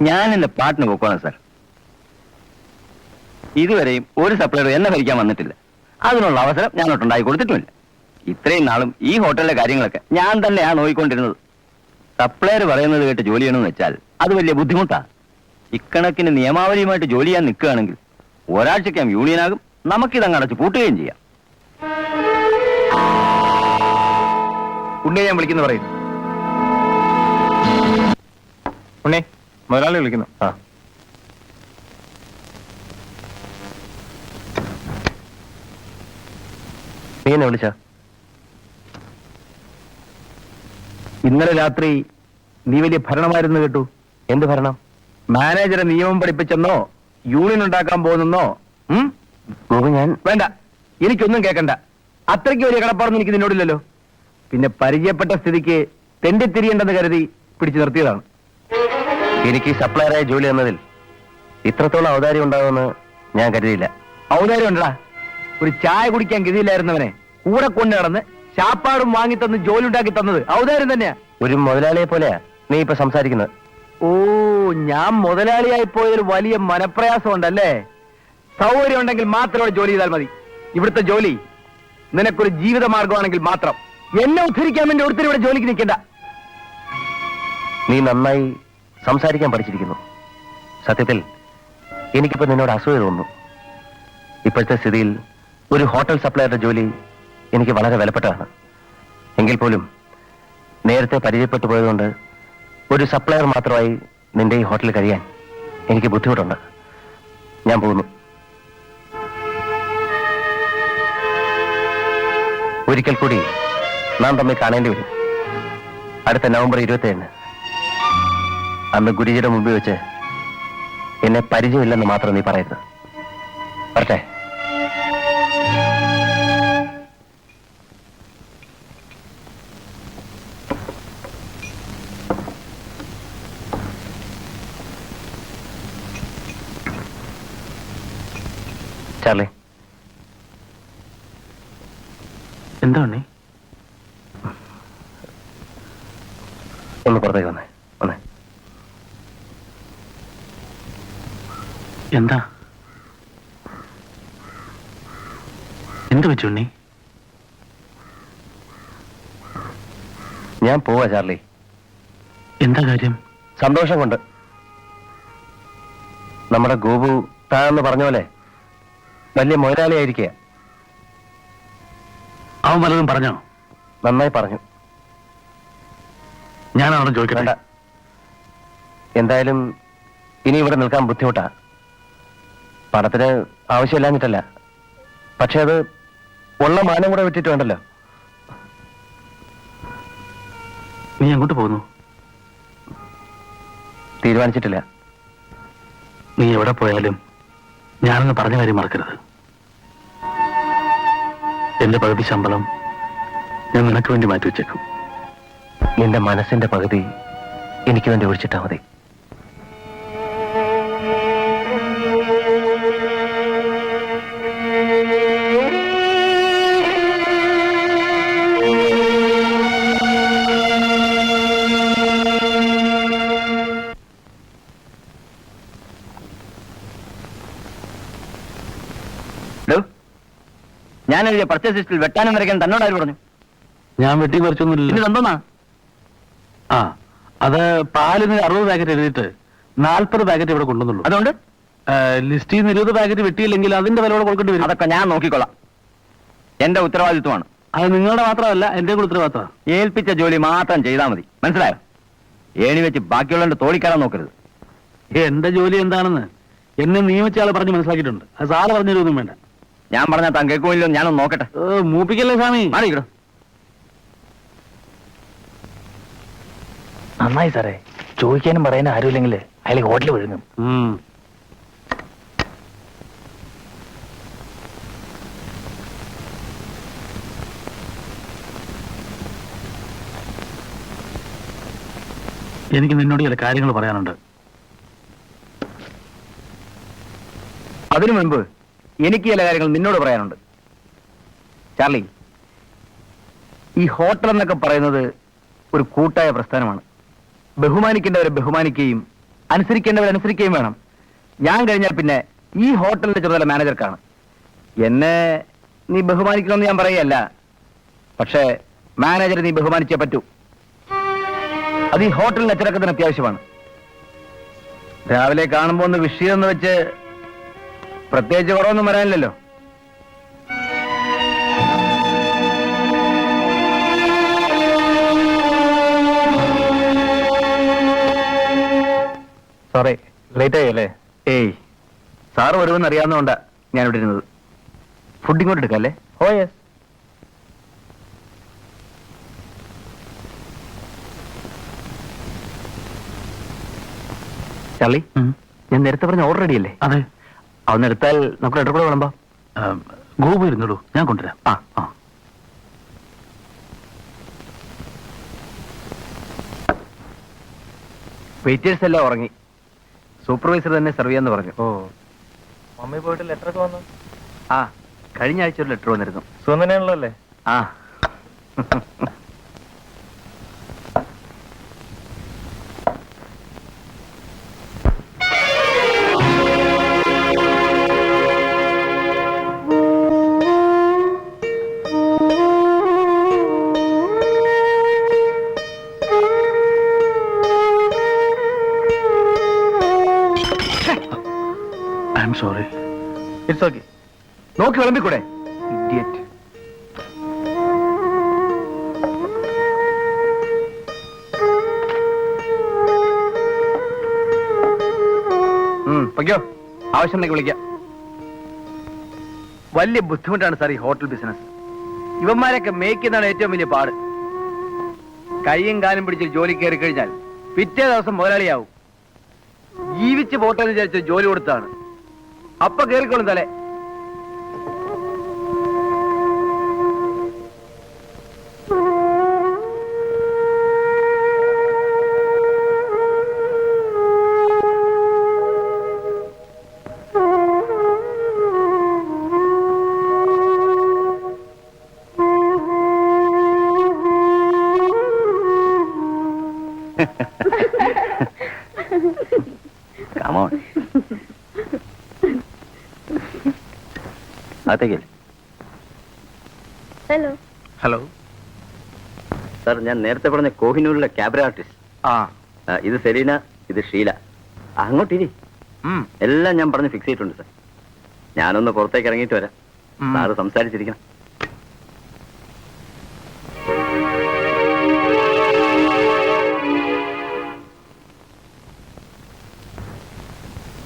ഞാൻ എന്റെ പാട്ടിന് പോക്കോണം സാർ. ഇതുവരെയും ഒരു സപ്ലയർ എന്നെ ഭരിക്കാൻ വന്നിട്ടില്ല. അതിനുള്ള അവസരം ഞാൻ ഒട്ടുണ്ടാക്കി കൊടുത്തിട്ടുമില്ല. ഇത്രയും നാളും ഈ ഹോട്ടലിലെ കാര്യങ്ങളൊക്കെ ഞാൻ തന്നെയാണ് നോക്കിക്കൊണ്ടിരുന്നത്. സപ്ലയർ പറയുന്നത് കേട്ട് ജോലി ചെയ്യണമെന്ന് വെച്ചാൽ അത് വലിയ ബുദ്ധിമുട്ടാണ്. ഇക്കണക്കിന് നിയമാവലിയുമായിട്ട് ജോലി ചെയ്യാൻ നിൽക്കുകയാണെങ്കിൽ ഒരാഴ്ചയ്ക്കാം യൂണിയനാകും, നമുക്കിതങ്ങ് അടച്ച് പൂട്ടുകയും ചെയ്യാം. ഉണ്ണെ ഞാൻ വിളിക്കുന്നു പറയുന്നു. ഉണ്ണെ മുതലാളി വിളിക്കുന്നു. ആ, നീ എന്നെ വിളിച്ച? ഇന്നലെ രാത്രി നീ വലിയ ഭരണമായിരുന്നു കേട്ടു. എന്ത് ഭരണം? മാനേജറെ നിയമം പഠിപ്പിച്ചെന്നോ യൂണിയൻ ഉണ്ടാക്കാൻ പോകുന്നെന്നോ? ഗോപു, ഞാൻ വേണ്ട, എനിക്കൊന്നും കേൾക്കണ്ട. അത്രയ്ക്ക് വലിയ കടപ്പാടൊന്നും എനിക്ക് നിന്നോടില്ലല്ലോ. പിന്നെ പരിചയപ്പെട്ട സ്ഥിതിക്ക് തെണ്ടിത്തിരിയേണ്ടെന്ന് കരുതി പിടിച്ചു നിർത്തിയതാണ്. എനിക്ക് സപ്ലയറായി ജോലി തന്നതിൽ ഇത്രത്തോളം ഔദാര്യം ഉണ്ടാകുമെന്ന് ഞാൻ കരുതിയില്ല. ഔദാര്യം ഉണ്ടടാ. ഒരു ചായ കുടിക്കാൻ ഗതിയില്ലായിരുന്നവനെ കൂടെ കൊണ്ട് നടന്ന് ശാപ്പാടും വാങ്ങിത്തന്ന് ജോലി ഉണ്ടാക്കി തന്നത് ഔദാര്യം തന്നെയാ. ഒരു മുതലാളിയെ പോലെയാ നീ ഇപ്പൊ സംസാരിക്കുന്നത്. ഓ, ഞാൻ മുതലാളിയായി പോയൊരു വലിയ മനപ്രയാസം ഉണ്ടല്ലേ? സൗകര്യം ഉണ്ടെങ്കിൽ മാത്രം ഇവിടെ ജോലി ചെയ്താൽ മതി. ഇവിടുത്തെ ജോലി നിനക്കൊരു ജീവിത മാർഗമാണെങ്കിൽ മാത്രം. എന്നെ ഉദ്ധരിക്കാൻ വേണ്ടി ഒരുത്തരും ഇവിടെ ജോലിക്ക് നിൽക്കണ്ട. നീ നന്നായി സംസാരിക്കാൻ പഠിച്ചിരിക്കുന്നു. സത്യത്തിൽ എനിക്കിപ്പോ നിന്നോട് അസൂയ തോന്നുന്നു. ഇപ്പോഴത്തെ സ്ഥിതിയിൽ ഒരു ഹോട്ടൽ സപ്ലയറുടെ ജോലി എനിക്ക് വളരെ വിലപ്പെട്ടതാണ്. എങ്കിൽ പോലും നേരത്തെ പരിചയപ്പെട്ടു പോയതുകൊണ്ട് ഒരു സപ്ലയർ മാത്രമായി നിന്റെ ഈ ഹോട്ടലിൽ കഴിയാൻ എനിക്ക് ബുദ്ധിമുട്ടുണ്ട്. ഞാൻ പോകുന്നു. ഒരിക്കൽ കൂടി നാം തമ്മിൽ കാണേണ്ടി വരും. അടുത്ത നവംബർ 27. അന്ന് ഗുരുജിയുടെ മുമ്പിൽ വെച്ച് എന്നെ പരിചയമില്ലെന്ന് മാത്രം നീ പറയരുത്. വരട്ടെ. ചാർലി, എന്താ ഉണ്ണി? ഒന്ന് പുറത്തേക്ക് വന്നേ. വന്നേ. എന്താ എന്ത് വെച്ചു ഉണ്ണി? ഞാൻ പോവാ ചാർലി. എന്താ കാര്യം? സന്തോഷം കൊണ്ട്. നമ്മുടെ ഗോപു താന്ന് പറഞ്ഞ പോലെ വലിയ മുതലാളിയായിരിക്കുക. അവൻ വല്ലതും പറഞ്ഞോ? നന്നായി പറഞ്ഞു. ഞാനവിടെ ചോദിക്കണ്ട. വേണ്ട. എന്തായാലും ഇനി ഇവിടെ നിൽക്കാൻ ബുദ്ധിമുട്ടാ. പണത്തിന് ആവശ്യമില്ലാഞ്ഞിട്ടല്ല, പക്ഷെ അത് ഉള്ള മാനം കൂടെ വിട്ടിട്ട് വേണ്ടല്ലോ. നീ എങ്ങോട്ട് പോകുന്നു? തീരുമാനിച്ചിട്ടില്ല. നീ എവിടെ പോയാലും ഞാനൊന്ന് പറഞ്ഞ കാര്യം മറക്കരുത്. എന്റെ പകുതി ശമ്പളം ഞാൻ നിനക്ക് വേണ്ടി മാറ്റിവെച്ചേക്കും. നിന്റെ മനസ്സിന്റെ പകുതി എനിക്ക് വേണ്ടി ഒഴിച്ചിട്ടാ മതി. ഞാൻ എഴുതിയ പർച്ചേസ് ലിസ്റ്റിൽ വെട്ടാനും വരയ്ക്കാൻ തന്നോട് ആര് പറഞ്ഞു? ഞാൻ വെട്ടി പറിച്ചൊന്നുമില്ല. ഇത് എന്തോന്നാ? ആ, അത് പാലിന് 60 പാക്കറ്റ് എഴുതിയിട്ട് 40 പാക്കറ്റ് ഇവിടെ കൊണ്ടുവന്നുള്ളൂ. അതുകൊണ്ട് ലിസ്റ്റിൽ നിന്ന് 20 പാക്കറ്റ് വെട്ടിയില്ലെങ്കിൽ അതിന്റെ വിലയോടെ കൊടുക്കേണ്ടി വരും. അതൊക്കെ ഞാൻ നോക്കിക്കൊള്ളാം. എന്റെ ഉത്തരവാദിത്വമാണ്. അത് നിങ്ങളുടെ മാത്രമല്ല, എന്റെ കൂടെ ഉത്തരവാദിത്തമാണ്. ഏൽപ്പിച്ച ജോലി മാത്രം ചെയ്താൽ മതി. മനസ്സിലായോ? ഏണി വെച്ച് ബാക്കിയുള്ളവന്റെ തോളിക്കയറാൻ നോക്കരുത്. എന്റെ ജോലി എന്താണെന്ന് എന്നെ നിയമിച്ച ആളെ പറഞ്ഞ് മനസ്സിലാക്കിയിട്ടുണ്ട്. അത് സാറ് പറഞ്ഞൊന്നും വേണ്ട. ഞാൻ പറഞ്ഞാൽ താൻ കേൾക്കുമില്ലോ? ഞാനൊന്ന് നോക്കട്ടെ. മൂപ്പിക്കല്ലേ സ്വാമി. മാറിയിക്കോ. നന്നായി സാറേ. ചോദിക്കാനും പറയാനും ആരുമില്ലെങ്കിൽ അയാൾ ഹോട്ടലിൽ വിഴുങ്ങും. എനിക്ക് നിന്നോട് ചില കാര്യങ്ങൾ പറയാനുണ്ട്. അതിനു മുൻപ് എനിക്ക് ചില കാര്യങ്ങൾ നിന്നോട് പറയാനുണ്ട്. ചാർലി, ഈ ഹോട്ടൽ എന്നൊക്കെ പറയുന്നത് ഒരു കൂട്ടായ പ്രസ്ഥാനമാണ്. ബഹുമാനിക്കേണ്ടവരെ ബഹുമാനിക്കുകയും അനുസരിക്കേണ്ടവർ അനുസരിക്കുകയും വേണം. ഞാൻ കഴിഞ്ഞാൽ പിന്നെ ഈ ഹോട്ടലിന്റെ ചുമതല മാനേജർക്കാണ്. എന്നെ നീ ബഹുമാനിക്കണമെന്ന് ഞാൻ പറയുകയല്ല, പക്ഷേ മാനേജറെ നീ ബഹുമാനിച്ചേ പറ്റൂ. അത് ഈ ഹോട്ടലിന്റെ അച്ചടക്കത്തിന് അത്യാവശ്യമാണ്. രാവിലെ കാണുമ്പോ ഒന്ന് വിഷയം എന്ന് വെച്ച് പ്രത്യേകിച്ച് കുറവൊന്നും വരാനില്ലല്ലോ. Sorry, late ആയല്ലേ? ഏയ്, സാറ് വരുമെന്ന് അറിയാവുന്നതുകൊണ്ടാ ഞാൻ ഇവിടെ ഇരുന്നത്. ഫുഡ് ഇങ്ങോട്ട് എടുക്കാം അല്ലേ? ഓ യെസ്. ചാർലി, ഞാൻ നേരത്തെ പറഞ്ഞ ഓർഡർ റെഡി അല്ലേ? അതെ. അതൊന്ന് എടുത്താൽ നമുക്ക് ലെറ്റർ കൂടെ വിളമ്പാം. ഗോപു ഇരുന്നുള്ളൂ, ഞാൻ കൊണ്ടുവരാം. ആ. വെയിറ്റേഴ്സ് എല്ലാം ഉറങ്ങി. സൂപ്പർവൈസർ തന്നെ സെർവ് ചെയ്യാന്ന് പറഞ്ഞു. ഓ, മമ്മി പോയിട്ട് ലെറ്റർ ഒക്കെ വന്നു? ആ, കഴിഞ്ഞ ആഴ്ച ഒരു ലെറ്റർ വന്നിരുന്നു. സുഖനെയാണല്ലോ അല്ലേ? ആ. I am sorry. It's okay. നോക്കി വിളമ്പിക്കൂടെ? ഇഡിയറ്റ്. പൊയ്ക്കോ, ആവശ്യമുണ്ടെങ്കിൽ വിളിക്കാം. വലിയ ബുദ്ധിമുട്ടാണ് സാർ ഈ ഹോട്ടൽ ബിസിനസ്. ഇവന്മാരൊക്കെ മേയ്ക്കുന്നതാണ് ഏറ്റവും വലിയ പാട്. കൈയും കാലും പിടിച്ച് ജോലി കയറി കഴിഞ്ഞാൽ പിറ്റേ ദിവസം മുതലാളിയാവും. ജീവിച്ച് പോട്ടെന്ന് വിചാരിച്ച ജോലി കൊടുത്താണ്. അപ്പൊ കേറിക്കോളും തലേ. Come on. അകത്തേക്ക്. ഹലോ. ഹലോ സാർ, ഞാൻ നേരത്തെ പറഞ്ഞ കോഹിനൂരിലെ ക്യാബറ ആർട്ടിസ്റ്റ്. ആ. ഇത് സെലീന, ഇത് ഷീല. അങ്ങോട്ടിരി. എല്ലാം ഞാൻ പറഞ്ഞ് ഫിക്സ് ചെയ്തിട്ടുണ്ട് സാർ. ഞാനൊന്ന് പുറത്തേക്ക് ഇറങ്ങിയിട്ട് വരാം. സാറ് സംസാരിച്ചിരിക്കണം.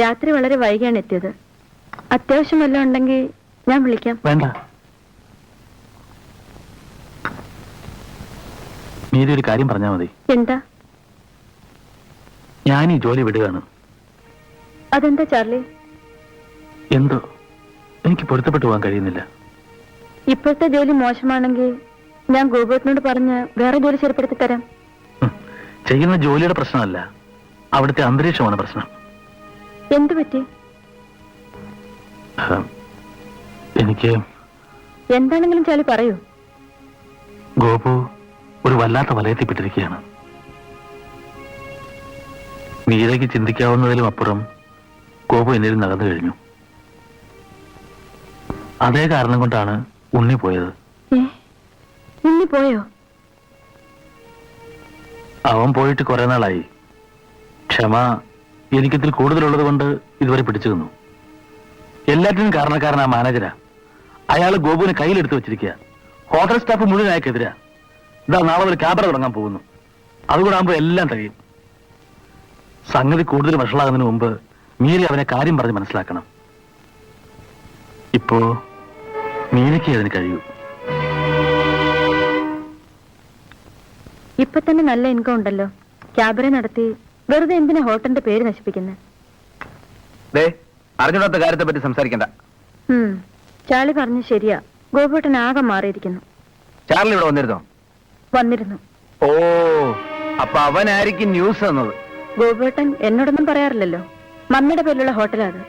രാത്രി വളരെ വൈകിയാണ് എത്തിയത്. അത്യാവശ്യം വല്ലതും ഉണ്ടെങ്കിൽ ഞാൻ വിളിക്കാം. വേണ്ട, മീരി ഒരു കാര്യം പറഞ്ഞാൽ മതി. എന്താ? ഞാൻ ഈ ജോലി വിടുകയാണ്. അതെന്താ ചാർലി? എന്തോ എനിക്ക് പൊരുത്തപ്പെട്ടു പോകാൻ കഴിയുന്നില്ല. ഇപ്പോഴത്തെ ജോലി മോശമാണെങ്കിൽ ഞാൻ ഗോപുരത്തിനോട് പറഞ്ഞ് വേറെ ജോലി ശരിപ്പെടുത്തി തരാം. ചെയ്യുന്ന ജോലിയുടെ പ്രശ്നമല്ല, അവിടുത്തെ അന്തരീക്ഷമാണ് പ്രശ്നം. എന്തു പറ്റി? എനിക്ക് എന്താണെങ്കിലും ചാലി പറയൂ. ഗോപു ഒരു വല്ലാത്ത വലയത്തിൽപ്പെട്ടിരിക്കുകയാണ്. മീരയ്ക്ക് ചിന്തിക്കാവുന്നതിലും അപ്പുറം ഗോപു എന്നിൽ നടന്നു കഴിഞ്ഞു. അതേ കാരണം കൊണ്ടാണ് ഉണ്ണി പോയത്. ഉണ്ണി പോയോ? അവൻ പോയിട്ട് കുറെ നാളായി. ക്ഷമ എനിക്കിതിൽ കൂടുതലുള്ളത് കൊണ്ട് ഇതുവരെ പിടിച്ചു നിന്നു. എല്ലാറ്റിനും കാരണക്കാരൻ ആ മാനേജരാ. അയാൾ ഗോപുവിനെ കയ്യിലെടുത്ത് വെച്ചിരിക്കുക. ഹോട്ടൽ സ്റ്റാഫ് മുഴുവൻ അയക്കെതിരാ. ഇതാ നാളെ ഒരു ക്യാബറ തുടങ്ങാൻ പോകുന്നു. അതുകൂടെ ആകുമ്പോൾ എല്ലാം കഴിയും. സംഗതി കൂടുതൽ വഷളാകുന്നതിന് മുമ്പ് മീരി അവനെ കാര്യം പറഞ്ഞ് മനസ്സിലാക്കണം. ഇപ്പോ മീരയ്ക്ക് അതിന് കഴിയൂ. ഇപ്പൊ തന്നെ നല്ല ഇൻകം ഉണ്ടല്ലോ. ക്യാബറ നടത്തി വെറുതെ എന്തിനാ ഹോട്ടലിന്റെ പേര് നശിപ്പിക്കുന്നത്? അറിഞ്ഞിടാത്ത കാര്യത്തെ പറ്റി സംസാരിക്കണ്ട. ചാർലി പറഞ്ഞു ശരിയാ. ഗോപുട്ടൻ ആകെ മാറിയിരിക്കുന്നു. ചാർലി ഇവിടെ വന്നിരുന്നോ? വന്നിരുന്നു. ഓ, അപ്പൊ അവനായിരിക്കും ന്യൂസ് തന്നത്. ഗോപുട്ടൻ എന്നോടൊന്നും പറയാറില്ലല്ലോ. മമ്മിയുടെ പേരിലുള്ള ഹോട്ടലാ അത്.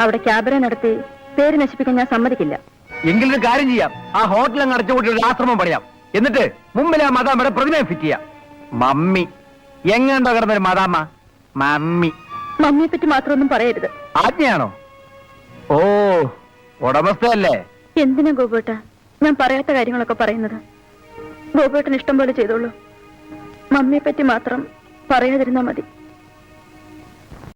അവിടെ ക്യാബറ നടത്തി പേര് നശിപ്പിക്കാൻ ഞാൻ സമ്മതിക്കില്ല. എങ്കിലൊരു കാര്യം ചെയ്യാം. ആ ഹോട്ടൽ അങ്ങ് അടച്ചുകൂട്ടി ഒരു ആശ്രമം പണിയാം. എന്നിട്ട് മുമ്പിൽ ആ മദാമ്മയുടെ പ്രതിമയെ ഫിറ്റ് ചെയ്യാം. മമ്മി എങ്ങാണ്ടോ കിടന്നൊരു മദാമ്മ. മമ്മി മമ്മിയെ പറ്റി മാത്രമൊന്നും പറയരുത്. ആജ്ഞയാണോ? ഓ, ഉടമസ്ഥയല്ലേ? എന്തിനാ ഗോപേട്ട ഞാൻ പറയാത്ത കാര്യങ്ങളൊക്കെ പറയുന്നത്? ഗോപേട്ടന് ഇഷ്ടം പോലെ ചെയ്തോളൂ. മമ്മിയെ പറ്റി മാത്രം പറയാതിരുന്നാ മതി.